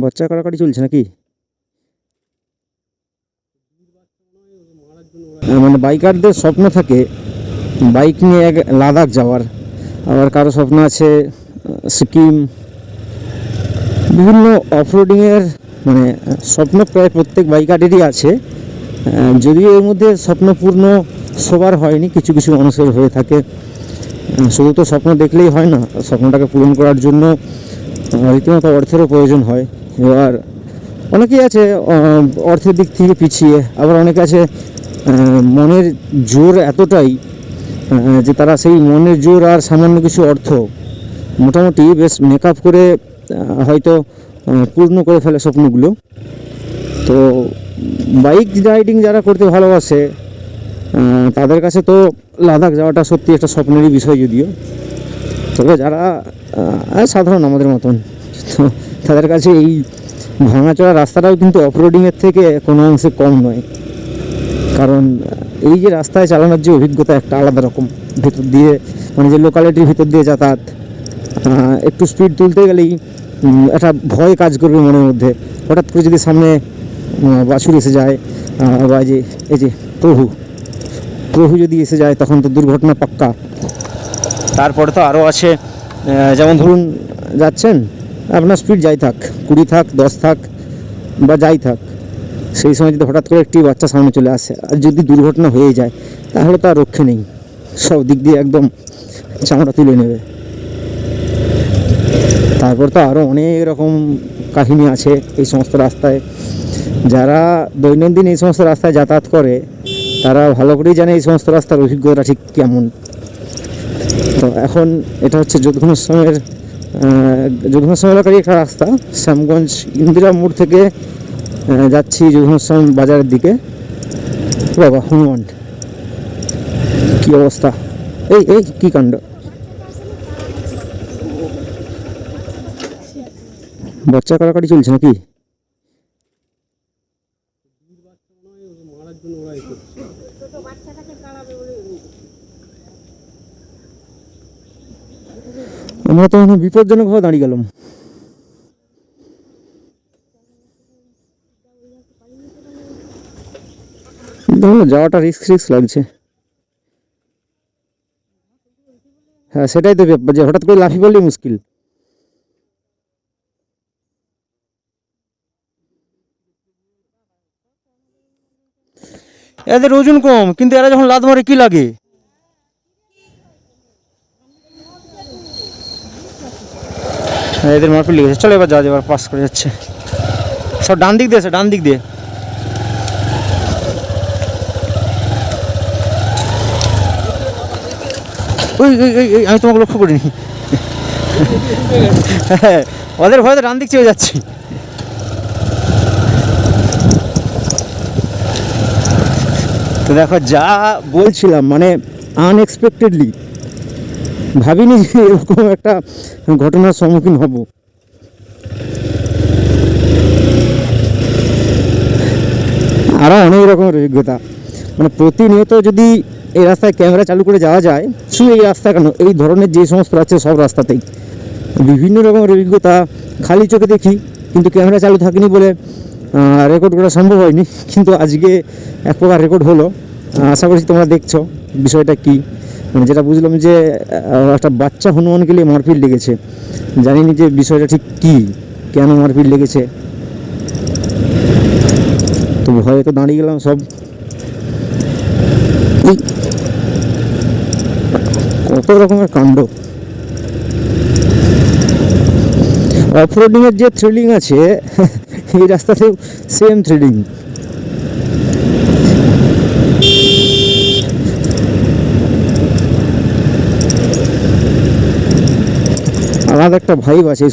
বাচ্চা কাড়াকাড়ি চলছে নাকি? মানে বাইকারদের স্বপ্ন থাকে বাইক নিয়ে লাদাখ যাওয়ার, আবার কারো স্বপ্ন আছে সিকিম, বিভিন্ন অফরোডিংয়ের মানে স্বপ্ন প্রায় প্রত্যেক বাইকারেরই আছে। যদিও এর মধ্যে স্বপ্নপূর্ণ সবার হয়নি, কিছু কিছু মানুষের হয়ে থাকে। শুধু তো স্বপ্ন দেখলেই হয় না, স্বপ্নটাকে পূরণ করার জন্য রীতিমতো অর্থেরও প্রয়োজন হয়। এবার অনেকেই আছে অর্থের দিক থেকে পিছিয়ে, আবার অনেকে আছে মনের জোর এতটাই যে তারা সেই মনের জোর আর সামান্য কিছু অর্থ মোটামুটি বেশ মেকআপ করে হয়তো পূর্ণ করে ফেলে স্বপ্নগুলো। তো বাইক রাইডিং যারা করতে ভালোবাসে তাদের কাছে তো লাদাখ যাওয়াটা সত্যি একটা স্বপ্নেরই বিষয়। যদিও তবে যারা সাধারণ আমাদের মতন, তো তাদের কাছে এই ভাঙাচোরা রাস্তাটাও কিন্তু অফরোডিংয়ের থেকে কোনো অংশে কম নয়। কারণ এই যে রাস্তায় চালানোর যে অভিজ্ঞতা একটা আলাদা রকম, ভেতর দিয়ে মানে যে লোকালিটির ভিতর দিয়ে যাতায়াত, একটু স্পিড তুলতে গেলেই একটা ভয় কাজ করবে মনের মধ্যে। হঠাৎ করে যদি সামনে বাছুর এসে যায় বা এই যে প্রভু যদি এসে যায় তখন তো দুর্ঘটনা পাক্কা। তারপরে তো আরও আছে, যেমন ধরুন যাচ্ছেন, আপনার স্পিড যাই থাক, 20 থাক 10 থাক বা যাই থাক, সেই সময় যদি হঠাৎ করে একটি বাচ্চা সামনে চলে আসে আর যদি দুর্ঘটনা হয়ে যায় তাহলে তো আর রক্ষে নেই, সব দিক দিয়ে একদম চামড়া তুলে নেবে। তারপর তো আরও অনেক রকম কাহিনী আছে এই সমস্ত রাস্তায়। যারা দৈনন্দিন এই সমস্ত রাস্তায় যাতায়াত করে তারা ভালো করেই জানে এই সমস্ত রাস্তার অভিজ্ঞতা ঠিক কেমন। তো এখন এটা হচ্ছে যোগনাশ্রম এলাকারই একটা রাস্তা, শ্যামগঞ্জ ইন্দিরা মোড় থেকে যাচ্ছি যোগনাশ্রম বাজারের দিকে। বাবা হনুমান, কি অবস্থা! এই কি কাণ্ড! বাচ্চা কাড়াকাড়ি চলছে নাকি? আমরা তো বিপজ্জনকভাবে দাঁড়িয়ে গেলাম। যাওয়াটা রিস্ক লাগছে। হ্যাঁ সেটাই তো ব্যাপার, যে হঠাৎ করে লাফিয়ে পড়লেই মুশকিল। এদের ওজন কম, কিন্তু এরা যখন লাত মারে কি লাগে! এদের মারপিট লেগেছে। চলো এবার যাওয়া, এবার পাস করে যাচ্ছে সব। ডান দিক দিয়ে আছে, ডান দিক দিয়ে। ওই আমি তোমাকে লক্ষ্য করিনি। হ্যাঁ ওদের ভয়ে তো ডান দিক চেয়ে যাচ্ছি। তো দেখো যা বলছিলাম, মানে আনএক্সপেক্টেডলি ভাবিনি যে এরকম একটা ঘটনার সম্মুখীন হব। আরও অনেক রকমের অভিজ্ঞতা, মানে প্রতিনিয়ত যদি এই রাস্তায় ক্যামেরা চালু করে যাওয়া যায়, শুধু এই রাস্তা কেন, এই ধরনের যে সমস্ত আছে সব রাস্তাতেই বিভিন্ন রকমের অভিজ্ঞতা খালি চোখে দেখি, কিন্তু ক্যামেরা চালু থাকেনি বলে রেকর্ড করা সম্ভব হয়নি। কিন্তু আজকে এক প্রকার রেকর্ড হলো। আশা করছি তোমরা দেখছো বিষয়টা কি। মানে যেটা বুঝলাম যে একটা বাচ্চা হনুমানকে নিয়ে মারপিট লেগেছে। জানিনি যে বিষয়টা ঠিক কী, কেন মারপিট লেগেছে। তো ভয়ে তো দাঁড়িয়ে গেলাম সব। কত রকমের কাণ্ড! অফরোডিংয়ের যে থ্রিলিং আছে এই রাস্তাতেও সেম থ্রিলিং। আলাদা একটা ভাইব আছে।